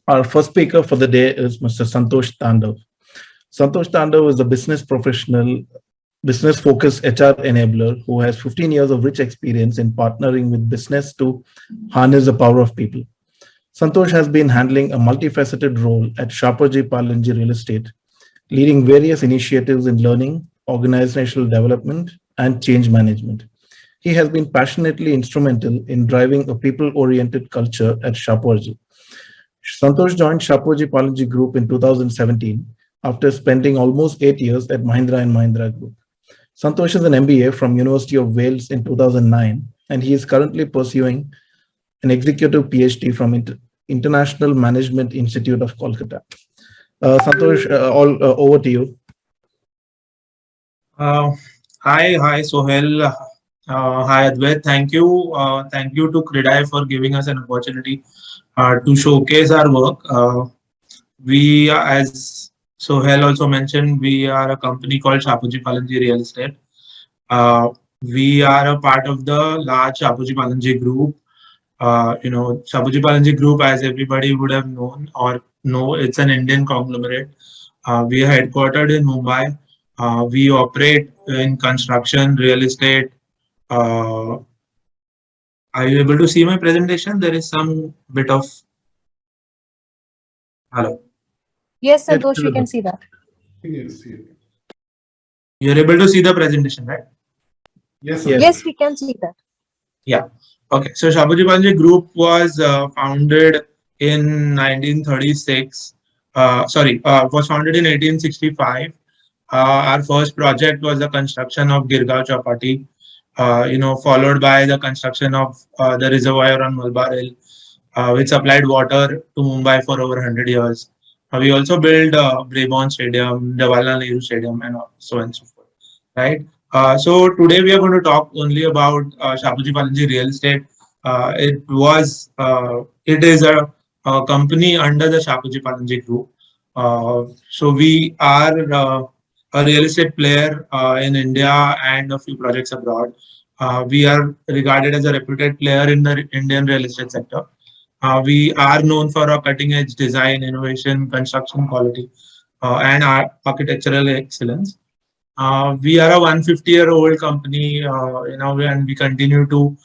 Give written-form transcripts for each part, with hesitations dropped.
Our first speaker for the day is Mr. Santosh Tandav. Santosh Tandav is a business professional, business focused HR enabler who has 15 years of rich experience in partnering with business to harness the power of people. Santosh has been handling a multifaceted role at Shapoorji Pallonji Real Estate, leading various initiatives in learning, organizational development, and change management. He has been passionately instrumental in driving a people-oriented culture at Shapoorji. Santosh joined Shapoorji Pallonji Group in 2017 after spending almost 8 years at Mahindra and Mahindra Group. Santosh is an MBA from University of Wales in 2009, and he is currently pursuing an executive PhD from International Management Institute of Kolkata. Santosh, over to you. Uh, hi, Sohel. Hi, Advait. Thank you to CREDAI for giving us an opportunity to showcase our work. As Sohel also mentioned, we are a company called Shapoorji Pallonji Real Estate. Uh, we are a part of the large Shapoorji Pallonji Group. Shapoorji Pallonji Group, as everybody would have known or know, it's an Indian conglomerate. We are headquartered in Mumbai. We operate in construction, real estate. Uh, are you able to see my presentation? There is some bit of hello. Yes, Yes, Santosh, we can see that. Yes, You're able to see the presentation, right? yes, Yes, we can see that. Yeah. Okay. So Shapoorji Pallonji Group was founded in 1936. Was founded in 1865. Our first project was the construction of Girgaon Chowpatty, followed by the construction of the reservoir on Malabar Hill, which supplied water to Mumbai for over 100 years. We also built Brabourne Stadium, Jawaharlal Nehru Stadium, and so on and so forth. Right. So today we are going to talk only about Shapoorji Pallonji Real Estate. It is a company under the Shapoorji Pallonji Group. So we are a real estate player in India and a few projects abroad. We are regarded as a reputed player in the Indian real estate sector. We are known for our cutting edge design, innovation, construction quality, and architectural excellence. We are a 150-year-old company, and we continue to,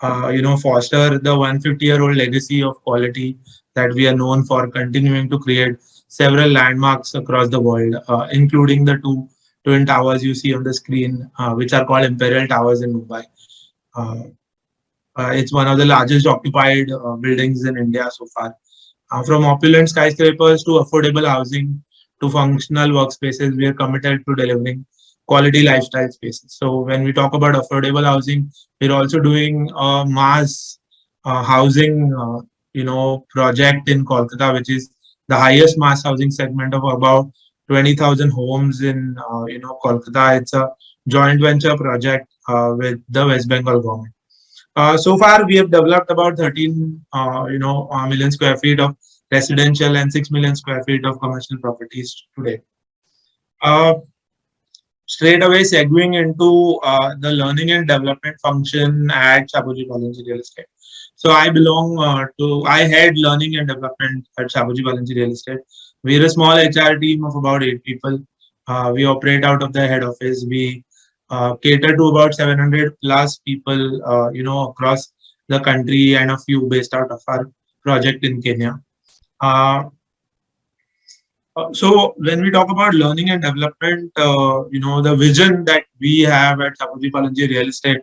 foster the 150-year-old legacy of quality that we are known for, continuing to create several landmarks across the world, including the two twin towers you see on the screen, which are called Imperial Towers in Mumbai. Uh, it's one of the largest occupied buildings in India so far. From opulent skyscrapers to affordable housing to functional workspaces, we are committed to delivering quality lifestyle spaces. So when we talk about affordable housing, we're also doing a mass housing, project in Kolkata, which is the highest mass housing segment of about 20,000 homes in, Kolkata. It's a joint venture project with the West Bengal government. So far, we have developed about 13, million square feet of residential and 6 million square feet of commercial properties today. Uh, Straight away, segueing into the learning and development function at Shapoorji Pallonji Real Estate. So I head learning and development at Shapoorji Pallonji Real Estate. We're a small HR team of about 8 people. We operate out of the head office. We cater to about 700 plus people, across the country and a few based out of our project in Kenya. Uh, so when we talk about learning and development, the vision that we have at Shapoorji Pallonji Real Estate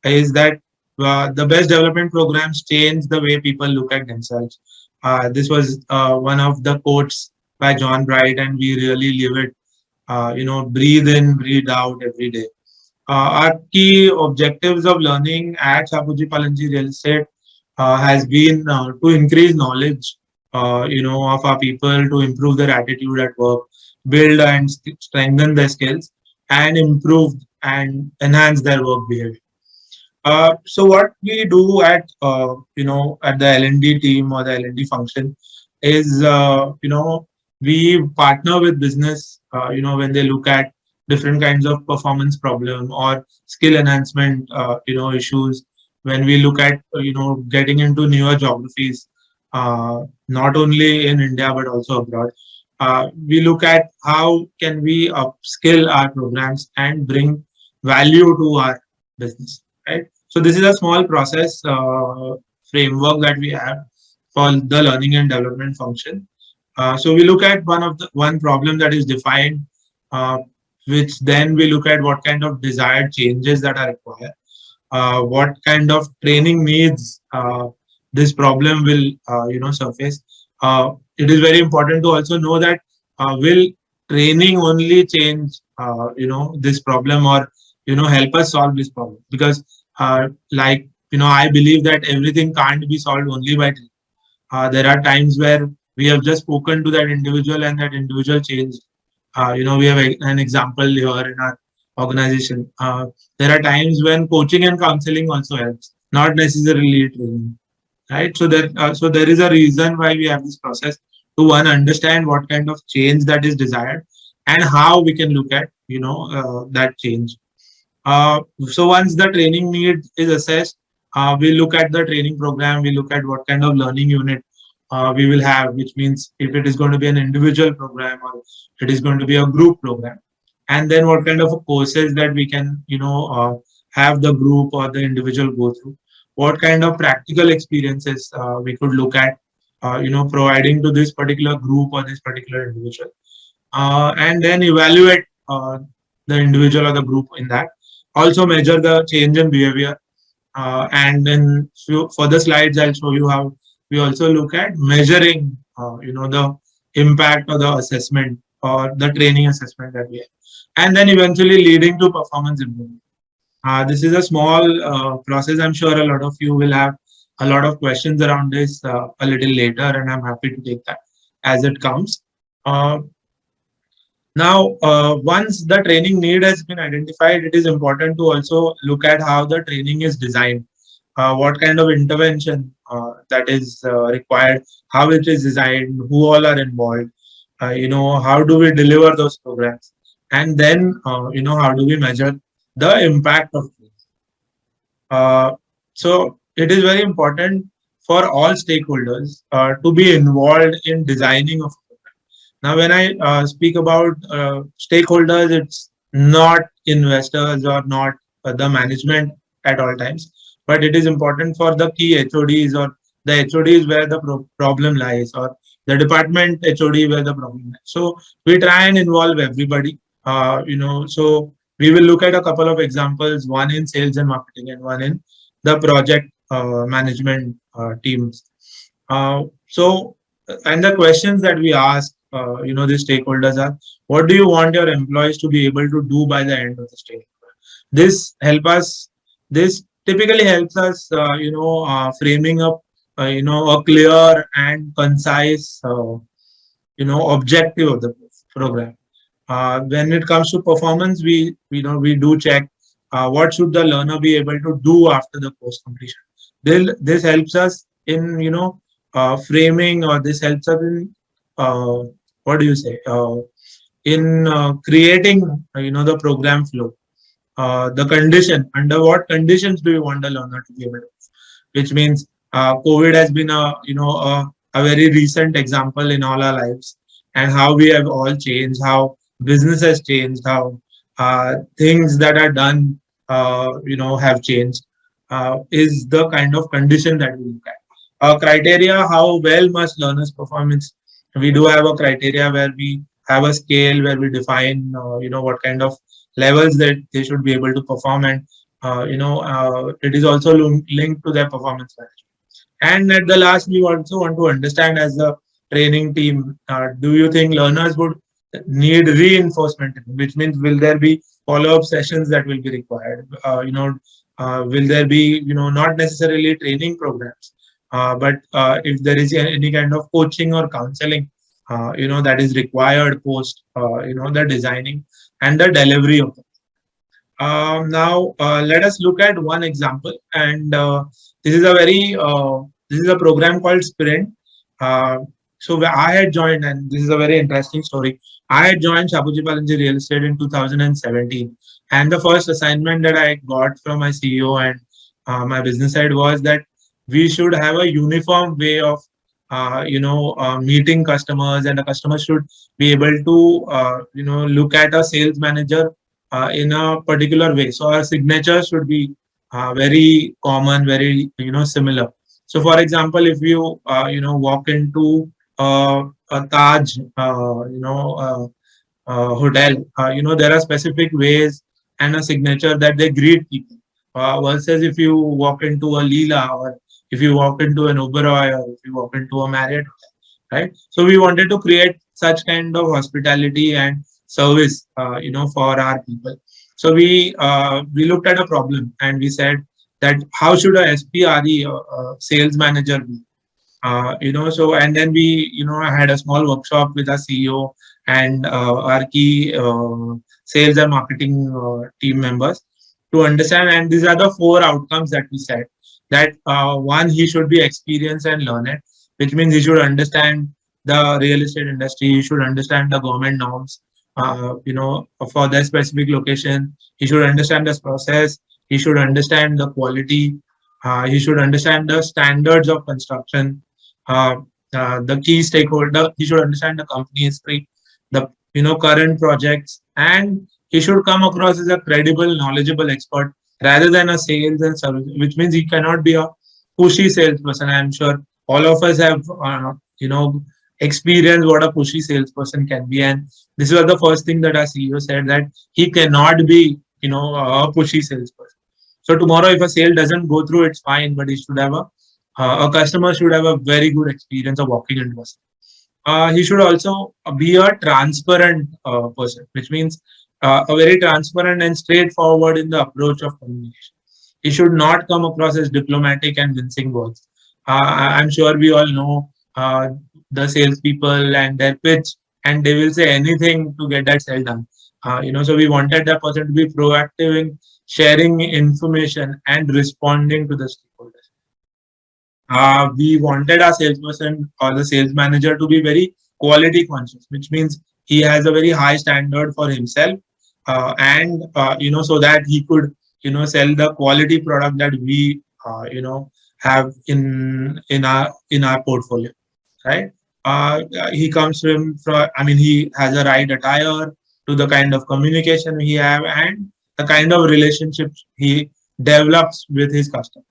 is that the best development programs change the way people look at themselves. This was one of the quotes by John Bright, and we really live it. Breathe in, breathe out every day. Our key objectives of learning at Shapoorji Pallonji Real Estate has been to increase knowledge, of our people, to improve their attitude at work, build and strengthen their skills, and improve and enhance their work behavior. So what we do at at the L&D team or the L&D function is we partner with business when they look at different kinds of performance problem or skill enhancement issues, when we look at getting into newer geographies, not only in India but also abroad. We look at how can we upskill our programs and bring value to our business, right? So this is a small process framework that we have for the learning and development function. So we look at one problem that is defined, uh, which then we look at what kind of desired changes that are required, what kind of training needs this problem will surface. It is very important to also know that will training only change this problem, or help us solve this problem, because I believe that everything can't be solved only by training. There are times where we have just spoken to that individual and that individual changed. We have an example here in our organization. There are times when coaching and counseling also helps, not necessarily training, right? So there is a reason why we have this process to one understand what kind of change that is desired and how we can look at that change. So once the training need is assessed, we look at the training program, we look at what kind of learning unit we will have, which means if it is going to be an individual program or it is going to be a group program. And then what kind of courses that we can, have the group or the individual go through. What kind of practical experiences we could look at, providing to this particular group or this particular individual. And then evaluate the individual or the group in that. Also measure the change in behavior. And then for the slides, I'll show you how we also look at measuring, the impact or the assessment or the training assessment that we have. And then eventually leading to performance improvement. This is a small process. I'm sure a lot of you will have a lot of questions around this a little later, and I'm happy to take that as it comes. Uh, Now, once the training need has been identified, it is important to also look at how the training is designed, what kind of intervention that is required, how it is designed, who all are involved, how do we deliver those programs, and then, how do we measure the impact of training. So it is very important for all stakeholders to be involved in designing of. Now, when I speak about stakeholders, it's not investors or not the management at all times, but it is important for the key HODs or the HODs where the problem lies, or the department HOD where the problem lies. So we try and involve everybody. So we will look at a couple of examples, one in sales and marketing and one in the project management teams. So, and the questions that we ask, the stakeholders are, what do you want your employees to be able to do by the end of the stay? This help us. This typically helps us, framing up, a clear and concise, objective of the program. When it comes to performance, we do check what should the learner be able to do after the course completion. This helps us in framing, or this helps us in what do you say in creating the program flow. The condition, under what conditions do you want the learner to be able to, which means COVID has been a very recent example in all our lives, and how we have all changed, how business has changed, how things that are done, have changed, is the kind of condition that we look at. Criteria, how well must learners perform? We do have a criteria where we have a scale where we define, what kind of levels that they should be able to perform, and it is also linked to their performance management. And at the last, we also want to understand as a training team, do you think learners would need reinforcement, which means will there be follow-up sessions that will be required? Will there be, not necessarily training programs, but if there is any kind of coaching or counseling, that is required post, the designing and the delivery of them. Now, let us look at one example, and this is a this is a program called Sprint. So I had joined, and this is a very interesting story. I had joined Shapoorji Pallonji Real Estate in 2017, and the first assignment that I got from my CEO and my business side was that we should have a uniform way of meeting customers, and the customer should be able to, look at a sales manager in a particular way. So our signature should be very common, very, similar. So for example, if you, walk into a Taj, hotel, there are specific ways and a signature that they greet people. Versus if you walk into a Leela, or if you walk into an Oberoi, or if you walk into a Marriott, right? So we wanted to create such kind of hospitality and service, for our people. So we looked at a problem and we said that how should a SPRE, sales manager be? So and then we, had a small workshop with our CEO and our key sales and marketing team members to understand. And these are the four outcomes that we said. That one, he should be experienced and learned, which means he should understand the real estate industry. He should understand the government norms, for their specific location. He should understand this process. He should understand the quality. He should understand the standards of construction, uh, the key stakeholder. He should understand the company history, the, current projects, and he should come across as a credible, knowledgeable expert rather than a sales and service. Which means he cannot be a pushy salesperson. I'm sure all of us have, experienced what a pushy salesperson can be, and this was the first thing that our CEO said, that he cannot be, a pushy salesperson. So tomorrow, if a sale doesn't go through, it's fine, but he should have a customer should have a very good experience of walking into us. He should also be a transparent person, which means a very transparent and straightforward in the approach of communication. He should not come across as diplomatic and mincing words. I'm sure we all know the salespeople and their pitch, and they will say anything to get that sale done. So we wanted that person to be proactive in sharing information and responding to the stakeholders. We wanted our salesperson or the sales manager to be very quality conscious, which means he has a very high standard for himself, and so that he could, sell the quality product that we, have in our portfolio, right? He comes from, I mean, he has a right attire to the kind of communication we have and the kind of relationships he develops with his customers.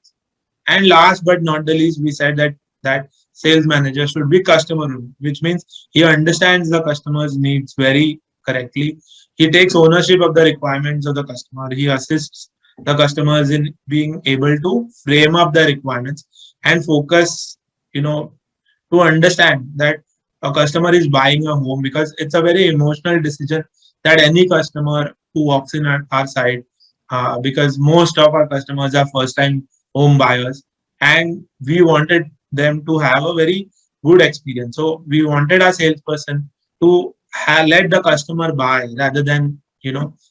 And last but not the least, we said that sales manager should be customer oriented, which means he understands the customer's needs very correctly. He takes ownership of the requirements of the customer. He assists the customers in being able to frame up the requirements and focus, to understand that a customer is buying a home, because it's a very emotional decision that any customer who walks in at our site, because most of our customers are first time home buyers, and we wanted them to have a very good experience. So we wanted our salesperson to let the customer buy rather than,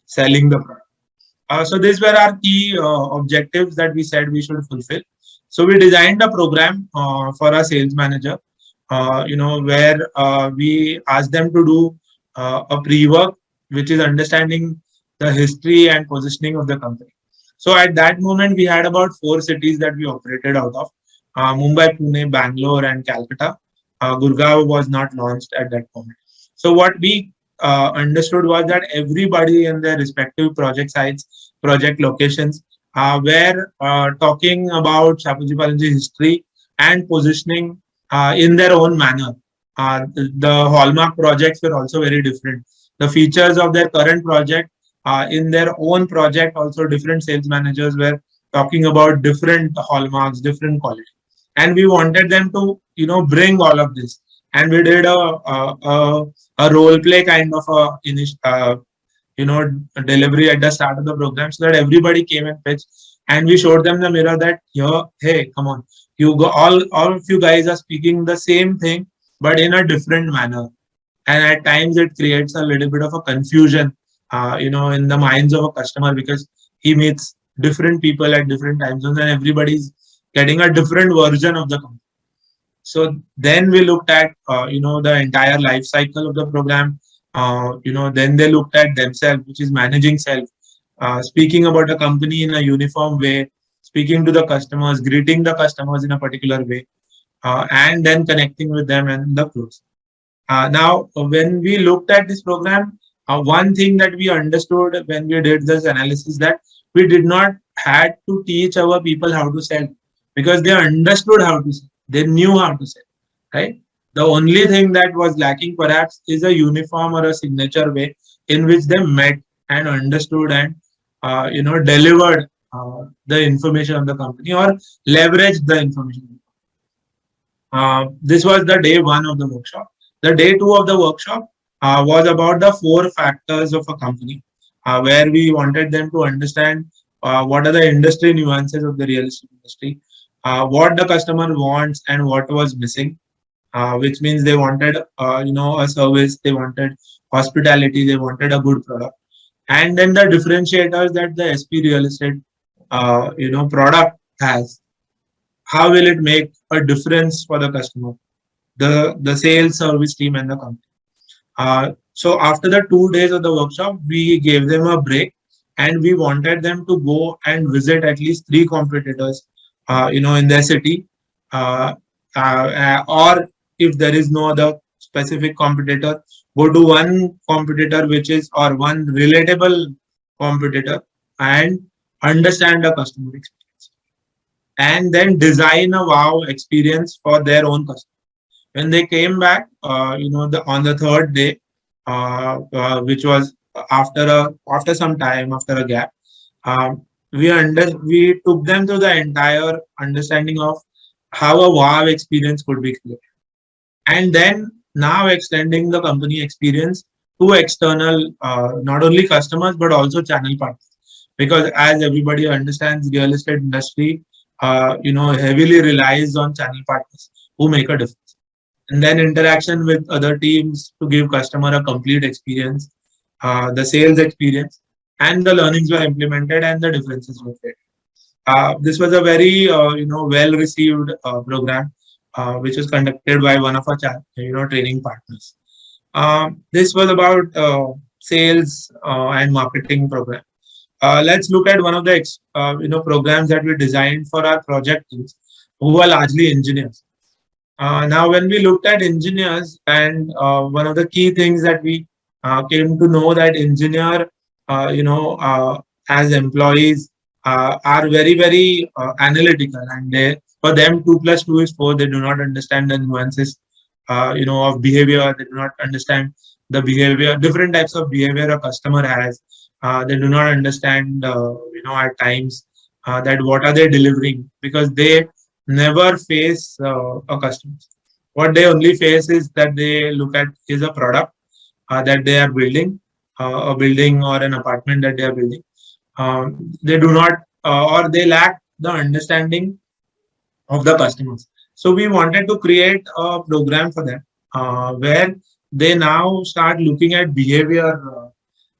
selling the product. So these were our key objectives that we said we should fulfill. So we designed a program for our sales manager, where we asked them to do a pre-work, which is understanding the history and positioning of the company. So at that moment, we had about 4 cities that we operated out of: Mumbai, Pune, Bangalore, and Calcutta. Gurgaon was not launched at that moment. So what we understood was that everybody in their respective project sites, project locations, were talking about Shapoorji Pallonji history and positioning in their own manner. The hallmark projects were also very different. The features of their current project, in their own project, also different sales managers were talking about different hallmarks, different quality, and we wanted them to, bring all of this. And we did a role play kind of a delivery at the start of the program, so that everybody came and pitched, and we showed them the mirror that, hey, come on, you go, all of you guys are speaking the same thing but in a different manner. And at times it creates a little bit of a confusion, in the minds of a customer, because he meets different people at different time zones and everybody's getting a different version of the company. So then we looked at, the entire life cycle of the program. Then they looked at themselves, which is managing self, speaking about a company in a uniform way, speaking to the customers, greeting the customers in a particular way. and then connecting with them and the close. Now, when we looked at this program, one thing that we understood when we did this analysis, that we did not had to teach our people how to sell, because they understood how to sell. They knew how to sell, right? The only thing that was lacking perhaps is a uniform or a signature way in which they met and understood and delivered the information of the company or leveraged the information. This was the day one of the workshop. The day two of the workshop was about the four factors of a company, where we wanted them to understand what are the industry nuances of the real estate industry, what the customer wants and what was missing, which means they wanted, a service, they wanted hospitality, they wanted a good product, and then the differentiators that the SP real estate, product has. How will it make a difference for the customer, the sales service team and the company? So after the 2 days of the workshop, we gave them a break and we wanted them to go and visit at least three competitors, in their city, uh, or if there is no other specific competitor, go to one competitor which is or one relatable competitor and understand the customer experience, and then design a wow experience for their own customer. When they came back, on the third day, which was after some time, after a gap, we took them through the entire understanding of how a wow experience could be created, and then now extending the company experience to external, not only customers but also channel partners, because as everybody understands, real estate industry, heavily relies on channel partners who make a difference, and then interaction with other teams to give customer a complete experience, the sales experience, and the learnings were implemented and the differences were created. This was a very well received program, which was conducted by one of our training partners. This was about sales and marketing program. Let's look at one of the programs that we designed for our project teams, who are largely engineers. Now, when we looked at engineers, and one of the key things that we came to know, that engineer, as employees, are very, very analytical, and for them, 2 plus 2 is 4. They do not understand the nuances, of behavior. They do not understand the behavior, different types of behavior a customer has. They do not understand, at times, that what are they delivering, because they never face a customer. What they only face is that they look at is a product that they are building, a building or an apartment that they are building. They do not, or they lack the understanding of the customers. So we wanted to create a program for them, where they now start looking at behavior,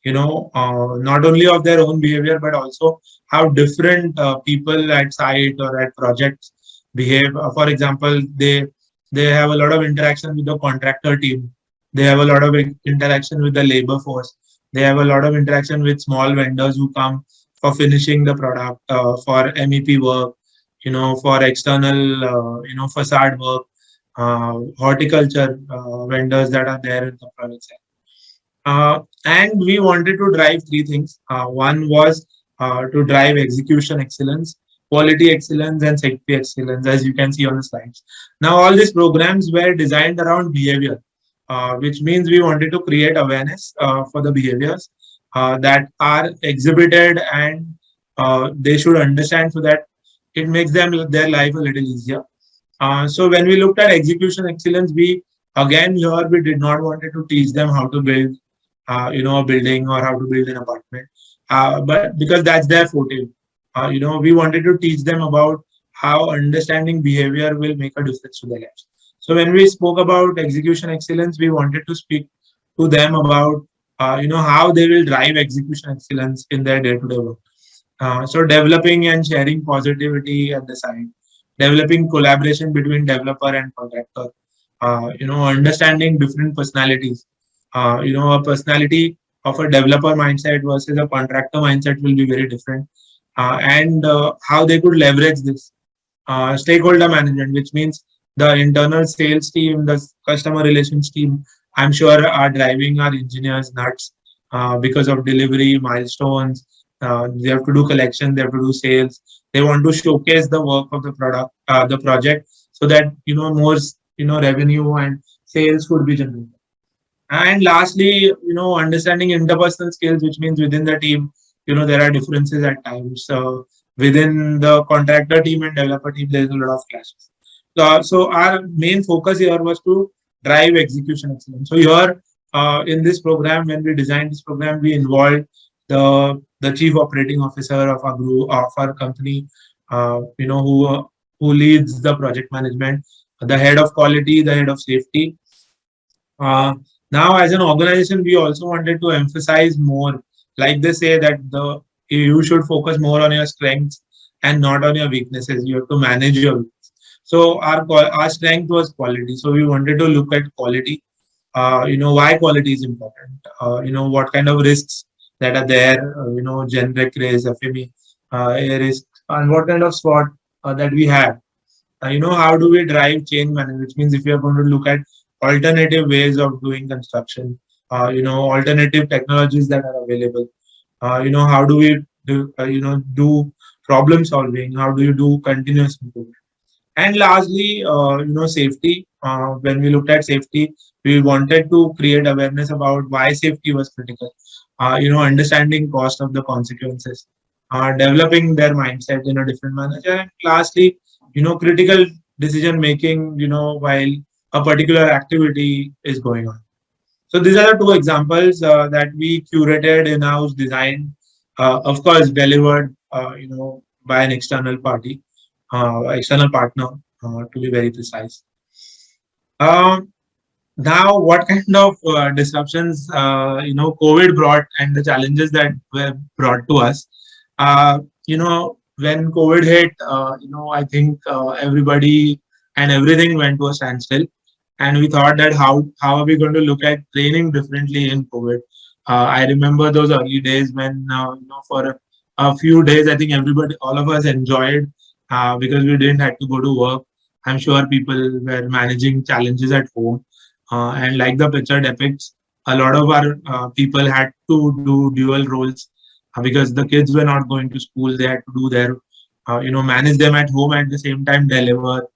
not only of their own behavior, but also how different people at site or at projects behave. For example, they have a lot of interaction with the contractor team. They have a lot of interaction with the labor force. They have a lot of interaction with small vendors who come for finishing the product, for MEP work, for external, facade work, horticulture vendors that are there in the project site. And we wanted to drive three things. One was to drive execution excellence, quality excellence, and safety excellence, as you can see on the slides. Now, all these programs were designed around behavior, which means we wanted to create awareness for the behaviors that are exhibited, and they should understand, so that it makes their life a little easier. So when we looked at execution excellence, we again here we did not wanted to teach them how to build, a building or how to build an apartment, but because that's their forte. We wanted to teach them about how understanding behavior will make a difference to their lives. So when we spoke about execution excellence, we wanted to speak to them about, how they will drive execution excellence in their day-to-day work. So developing and sharing positivity at the side, developing collaboration between developer and contractor, understanding different personalities. A personality of a developer mindset versus a contractor mindset will be very different, and how they could leverage this. Stakeholder management, which means the internal sales team, the customer relations team, I'm sure are driving our engineers nuts because of delivery milestones. They have to do collection, they have to do sales. They want to showcase the work of the product, the project, so that more revenue and sales could be generated. And lastly, understanding interpersonal skills, which means within the team, there are differences at times. So within the contractor team and developer team, there's a lot of clashes. So our main focus here was to drive execution excellence. So here, in this program, when we designed this program, we involved the chief operating officer of our group, of our company, who leads the project management, the head of quality, the head of safety. Now, as an organization, we also wanted to emphasize more, like they say that you should focus more on your strengths and not on your weaknesses. You have to manage your weaknesses. So our strength was quality. So we wanted to look at quality. Why quality is important. What kind of risks that are there. Generic risk, FME risk, and what kind of SWOT that we have. How do we drive change management? Which means if you are going to look at alternative ways of doing construction, alternative technologies that are available. How do we do problem solving? How do you do continuous improvement? And lastly, safety. When we looked at safety, we wanted to create awareness about why safety was critical. Understanding cost of the consequences, developing their mindset in a different manner. And lastly, critical decision making, while a particular activity is going on. So these are the two examples that we curated in-house, designed, of course, delivered, by an external party, external partner, to be very precise. Um, Now, what kind of disruptions, COVID brought and the challenges that were brought to us? When COVID hit, I think everybody and everything went to a standstill, and we thought that how are we going to look at training differently in COVID? I remember those early days when for a few days, I think everybody, all of us enjoyed because we didn't have to go to work. I'm sure people were managing challenges at home, and like the picture depicts, a lot of our people had to do dual roles because the kids were not going to school. They had to do their, manage them at home at the same time deliver.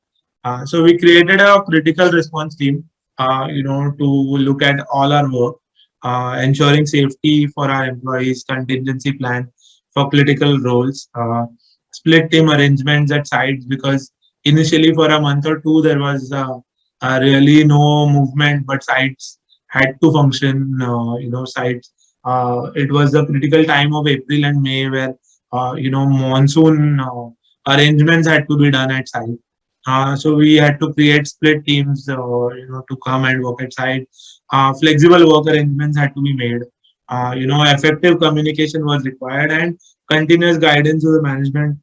So we created a critical response team, to look at all our work, ensuring safety for our employees, contingency plan for critical roles, split team arrangements at sites because initially for a month or two there was really no movement, but sites had to function. Sites. It was the critical time of April and May where monsoon arrangements had to be done at site. So we had to create split teams, to come and work at site. Flexible work arrangements had to be made. Effective communication was required, and continuous guidance to the management,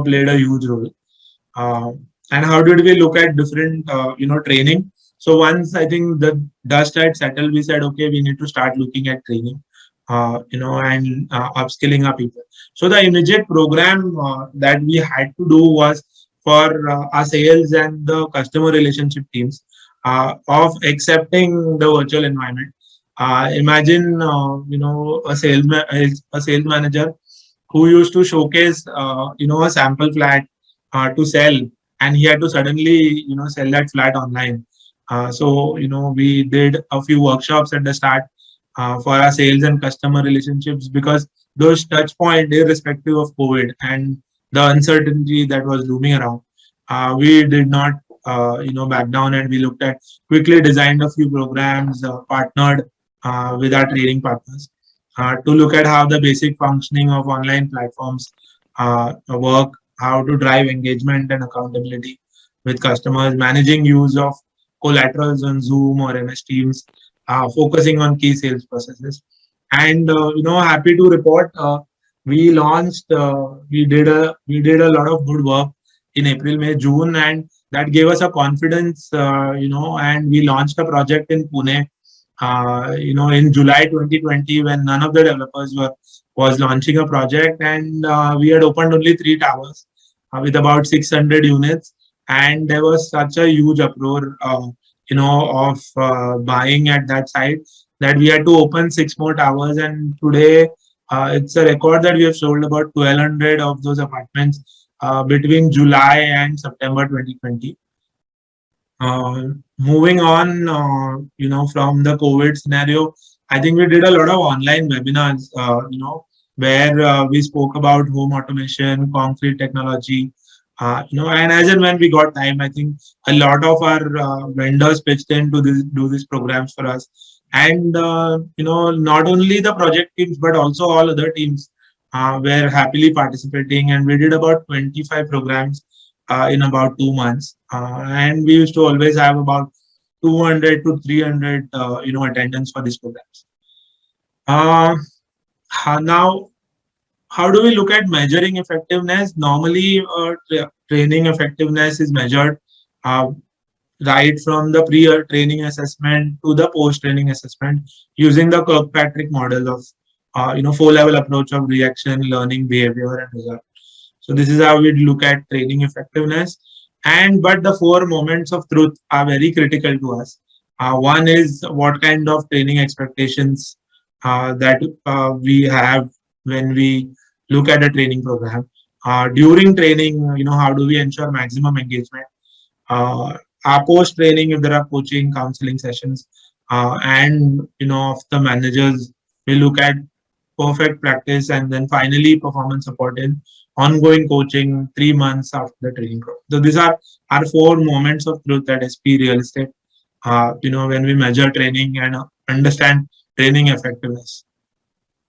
played a huge role. Uh, and how did we look at different, training? So once I think the dust had settled, we said, okay, we need to start looking at training, and upskilling our people. So the immediate program that we had to do was for our sales and the customer relationship teams of accepting the virtual environment. Imagine, a sales manager who used to showcase, a sample flat to sell, and he had to suddenly sell that flat online. So we did a few workshops at the start for our sales and customer relationships because those touch points, irrespective of COVID and the uncertainty that was looming around, we did not back down, and we looked at quickly designed a few programs, partnered with our training partners to look at how the basic functioning of online platforms work, how to drive engagement and accountability with customers, managing use of collaterals on Zoom or MS Teams, focusing on key sales processes. And happy to report, we launched, we did a lot of good work in April, May, June, and that gave us a confidence, and we launched a project in Pune, in July 2020 when none of the developers was launching a project, and we had opened only 3 towers with about 600 units, and there was such a huge uproar, of buying at that site, that we had to open 6 more towers. And today, it's a record that we have sold about 1,200 of those apartments between July and September 2020. Moving on, from the COVID scenario, I think we did a lot of online webinars, where we spoke about home automation, concrete technology, and as and when we got time, I think a lot of our vendors pitched in to do these programs for us. And, not only the project teams, but also all other teams were happily participating. And we did about 25 programs in about 2 months. And we used to always have about 200 to 300, attendance for these programs. Now, how do we look at measuring effectiveness? Normally, training effectiveness is measured uh, right from the pre-training assessment to the post-training assessment using the Kirkpatrick model of, 4-level approach of reaction, learning, behavior, and result. So this is how we look at training effectiveness. But the 4 moments of truth are very critical to us. One is what kind of training expectations that we have when we look at a training program. During training, how do we ensure maximum engagement? Our post training, if there are coaching, counseling sessions, and of the managers, we look at perfect practice, and then finally performance support in ongoing coaching 3 months after the training program. So these are our 4 moments of truth at SP Real Estate. When we measure training and understand training effectiveness.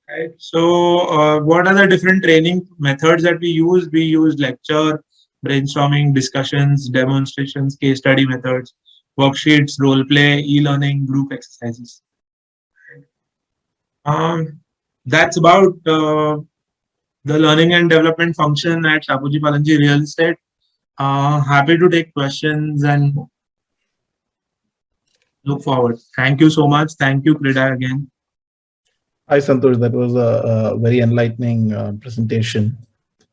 Right. So, what are the different training methods that we use? We use lecture, brainstorming, discussions, demonstrations, case study methods, worksheets, role play, e-learning, group exercises. That's about the learning and development function at Shapoorji Pallonji Real Estate. Happy to take questions and look forward. Thank you so much. Thank you, CREDAI, again. Hi, Santosh. That was a very enlightening presentation,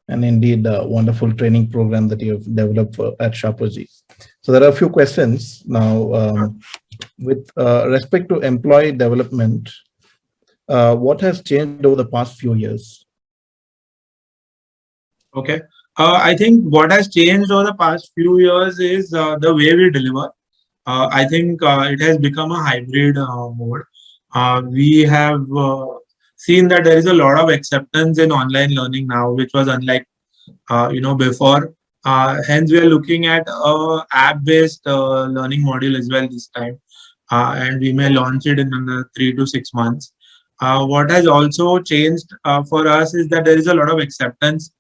and indeed a wonderful training program that you have developed at Shapoorji. So there are a few questions now. With respect to employee development, what has changed over the past few years? Okay. I think what has changed over the past few years is the way we deliver. I think it has become a hybrid mode. We have seen that there is a lot of acceptance in online learning now, which was unlike before. Hence, we are looking at a app-based learning module as well this time, and we may launch it in another 3 to 6 months. What has also changed for us is that there is a lot of acceptance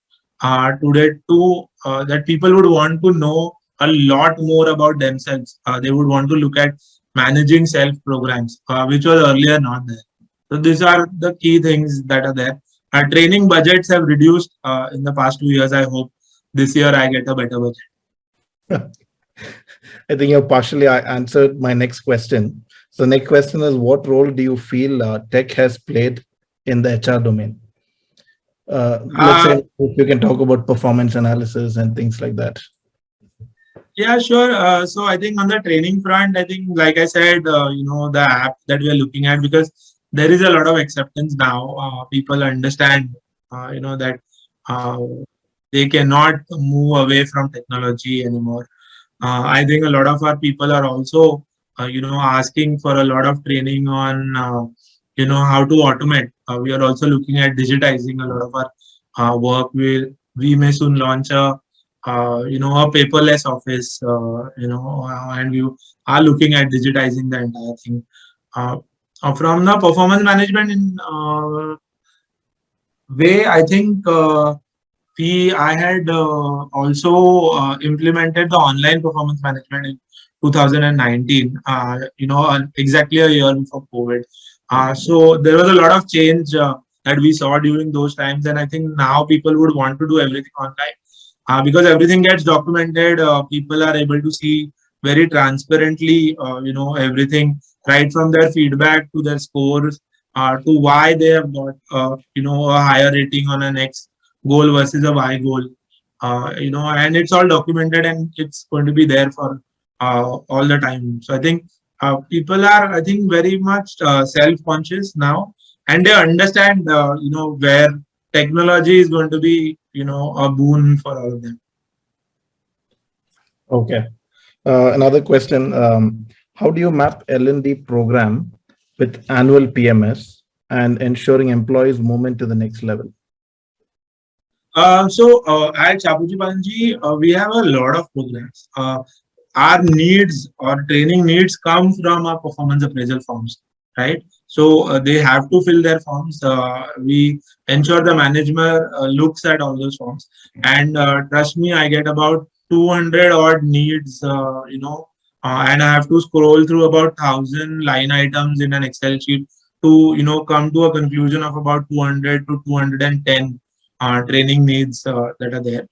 today too, that people would want to know a lot more about themselves. They would want to look at managing self programs, which was earlier not there. So these are the key things that are there. Training budgets have reduced in the past 2 years. I hope this year I get a better budget. I think you partially answered my next question. So the next question is, what role do you feel tech has played in the HR domain? Let's say if you can talk about performance analysis and things like that. Yeah, sure. So I think on the training front, I think, like I said, the app that we are looking at, because there is a lot of acceptance now. People understand, that they cannot move away from technology anymore. I think a lot of our people are also, asking for a lot of training on, how to automate. We are also looking at digitizing a lot of our work. We may soon launch a paperless office, and we are looking at digitizing the entire thing. From the performance management way, I think I had also implemented the online performance management in 2019, exactly a year before COVID. So there was a lot of change that we saw during those times, and I think now people would want to do everything online. Because everything gets documented, people are able to see very transparently, everything right from their feedback to their scores, to why they have got, a higher rating on an X goal versus a Y goal. and it's all documented and it's going to be there for all the time. So I think people are, I think, very much self-conscious now, and they understand, where technology is going to be, a boon for all of them. Okay. Another question. How do you map L&D program with annual PMS and ensuring employees movement to the next level? At Shapoorji Pallonji, we have a lot of programs. Our needs or training needs come from our performance appraisal forms, right? So they have to fill their forms. We ensure the management looks at all those forms, and trust me, I get about 200 odd needs, and I have to scroll through about 1,000 line items in an Excel sheet to, come to a conclusion of about 200 to 210 training needs that are there.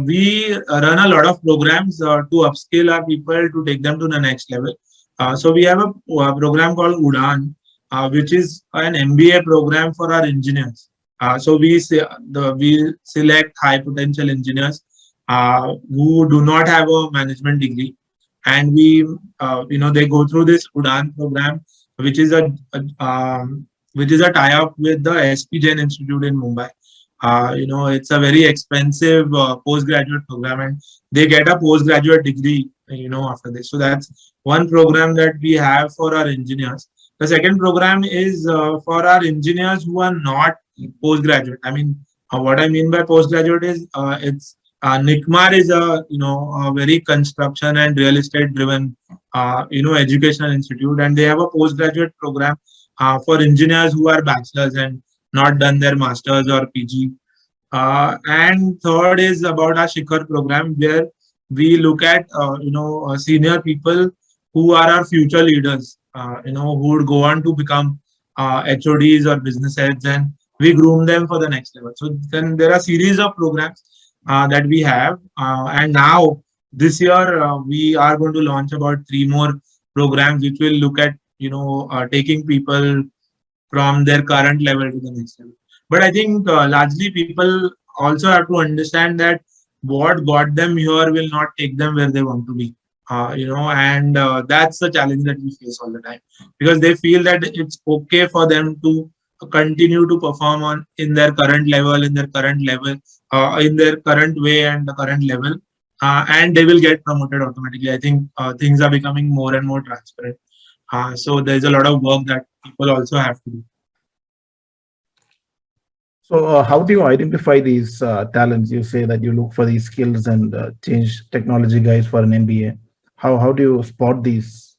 We run a lot of programs to upskill our people to take them to the next level. So we have a program called UDAN, which is an MBA program for our engineers. So we select high potential engineers who do not have a management degree, and they go through this UDAN program, which is a tie-up with the SP Jain Institute in Mumbai. It's a very expensive postgraduate program, and they get a postgraduate degree, after this. So that's one program that we have for our engineers. The second program is for our engineers who are not postgraduate. I mean, what I mean by postgraduate is it's NICMAR is a very construction and real estate driven, educational institute, and they have a postgraduate program for engineers who are bachelors and not done their masters or PG. And third is about our Shikhar program, where we look at senior people who are our future leaders, who would go on to become HODs or business heads, and we groom them for the next level. So then there are series of programs that we have, and now this year we are going to launch about 3 more programs, which will look at taking people from their current level to the next level. But I think largely people also have to understand that what got them here will not take them where they want to be. And that's the challenge that we face all the time, because they feel that it's okay for them to continue to perform in their current level, in their current way and the current level, and they will get promoted automatically. I think things are becoming more and more transparent. So there's a lot of work that people also have to do. So how do you identify these talents? You say that you look for these skills and change technology guys for an MBA. How do you spot these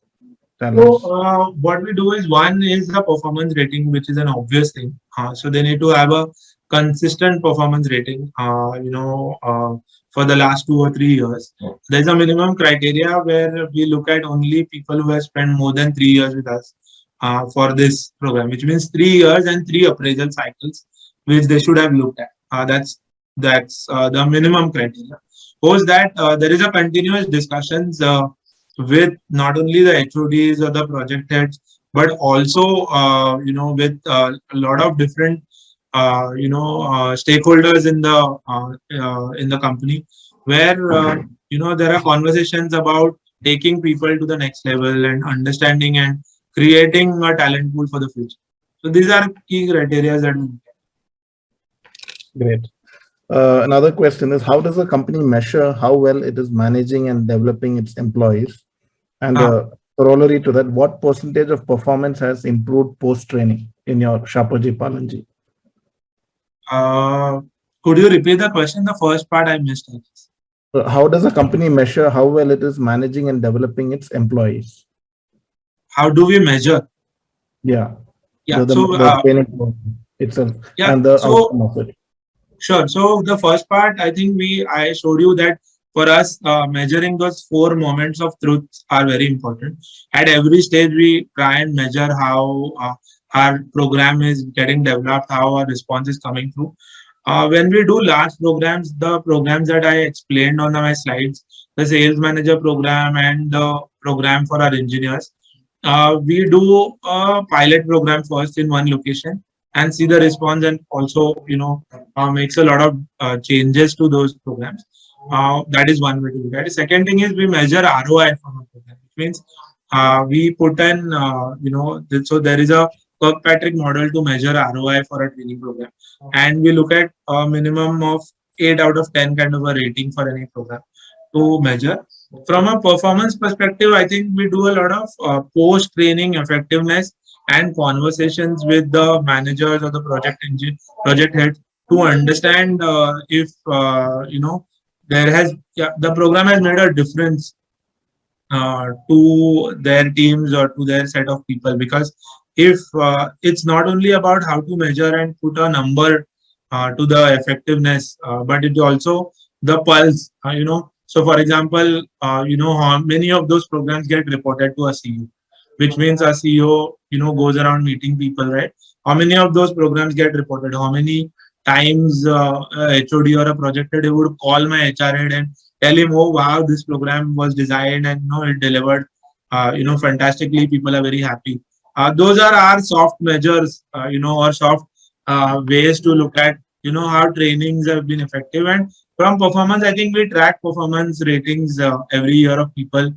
talents? So what we do is, one is the performance rating, which is an obvious thing. So they need to have a consistent performance rating, for the last 2 or 3 years. There's a minimum criteria where we look at only people who have spent more than 3 years with us for this program, which means 3 years and 3 appraisal cycles, which they should have looked at. That's the minimum criteria. Post that, there is a continuous discussions with not only the HODs or the project heads, but also with a lot of different stakeholders in the company, where there are conversations about taking people to the next level and understanding and creating a talent pool for the future. So these are key criteria that we. Great. Another question is, how does a company measure how well it is managing and developing its employees? And corollary to that, what percentage of performance has improved post-training in your Shapoorji Pallonji? Could you repeat the question? The first part I missed. How does a company measure how well it is managing and developing its employees? How do we measure? Yeah. Yeah. The training program itself, yeah, and the outcome of it. Sure. So the first part, I think I showed you that for us, measuring those 4 moments of truth are very important. At every stage, we try and measure how our program is getting developed, how our response is coming through. When we do large programs, the programs that I explained on my slides, the sales manager program and the program for our engineers, we do a pilot program first in one location, and see the response, and also makes a lot of changes to those programs. That is one way to look at it. Second thing is we measure ROI from a program, which means we put in so there is a Kirkpatrick model to measure ROI for a training program, and we look at a minimum of 8 out of 10 kind of a rating for any program to measure. From a performance perspective, I think we do a lot of post-training effectiveness and conversations with the managers or the project heads to understand if there has the program has made a difference to their teams or to their set of people. Because if it's not only about how to measure and put a number to the effectiveness, but it also the pulse. So for example, how many of those programs get reported to a CEO, which means a CEO goes around meeting people, right? How many of those programs get reported? How many times a HOD or a project head would call my HR head and tell him, oh wow, this program was designed and it delivered fantastically, people are very happy. Those are our soft measures, or soft ways to look at how trainings have been effective. And from performance, I think we track performance ratings every year of people.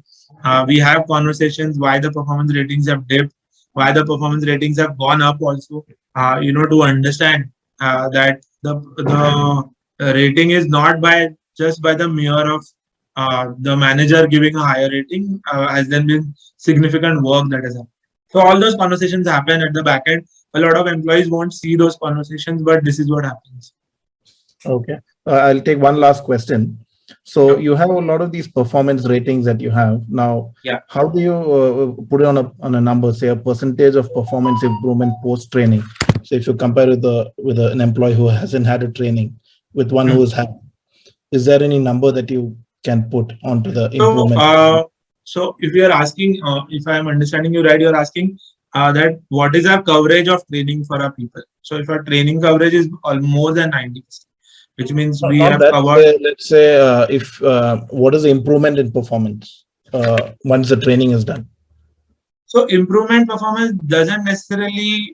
We have conversations why the performance ratings have dipped, why the performance ratings have gone up also, to understand that the rating is not by just by the mere of the manager giving a higher rating, has then been significant work that has happened. So all those conversations happen at the back end. A lot of employees won't see those conversations, but this is what happens. Okay. I'll take one last question. So you have a lot of these performance ratings that you have now. Yeah. How do you put it on a number, say a percentage of performance improvement post training? So if you compare with an employee who hasn't had a training with one who has had, is there any number that you can put onto the improvement? So if you are asking, if I am understanding you right, you are asking that what is our coverage of training for our people? So if our training coverage is more than 90%, which means we Not have that, covered. let's say if what is the improvement in performance once the training is done? So improvement performance doesn't necessarily,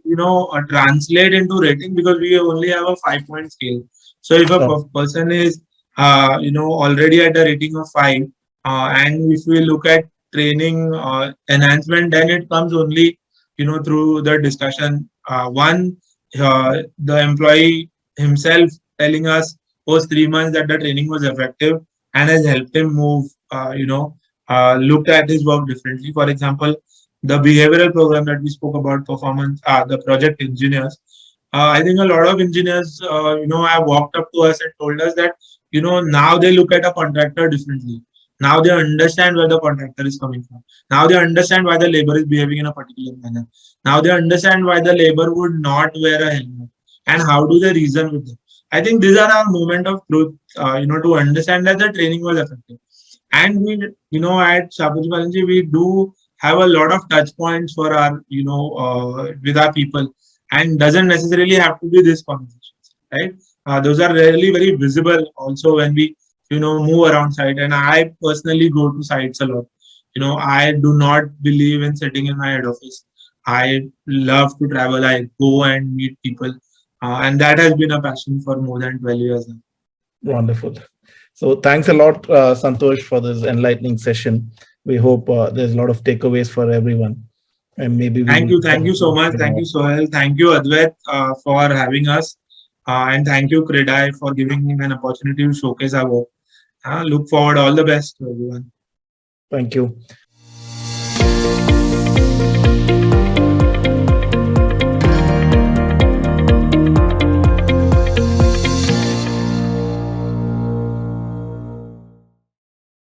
translate into rating, because we only have a 5-point scale. So if a person is, already at a rating of 5, and if we look at training enhancement, then it comes only, through the discussion. One, the employee himself telling us post 3 months that the training was effective and has helped him move, looked at his work differently. For example, the behavioral program that we spoke about, performance, the project engineers. I think a lot of engineers, have walked up to us and told us that, now they look at a contractor differently. Now they understand where the contractor is coming from. Now they understand why the labor is behaving in a particular manner. Now they understand why the labor would not wear a helmet, and how do they reason with them. I think these are our moment of truth, to understand that the training was effective. And we, at Shapoorji Pallonji, we do have a lot of touch points for our, with our people, and doesn't necessarily have to be this conversations, right? Those are rarely very visible also when we, move around site. And I personally go to sites a lot. I do not believe in sitting in my head office. I love to travel. I go and meet people. And that has been a passion for more than 12 years now. Wonderful. So thanks a lot, Santosh, for this enlightening session. We hope there's a lot of takeaways for everyone. And maybe Thank you so much. Thank you, Sohail. Thank you, Advait, for having us. And thank you, CREDAI, for giving me an opportunity to showcase our work. Look forward. All the best to everyone. Thank you.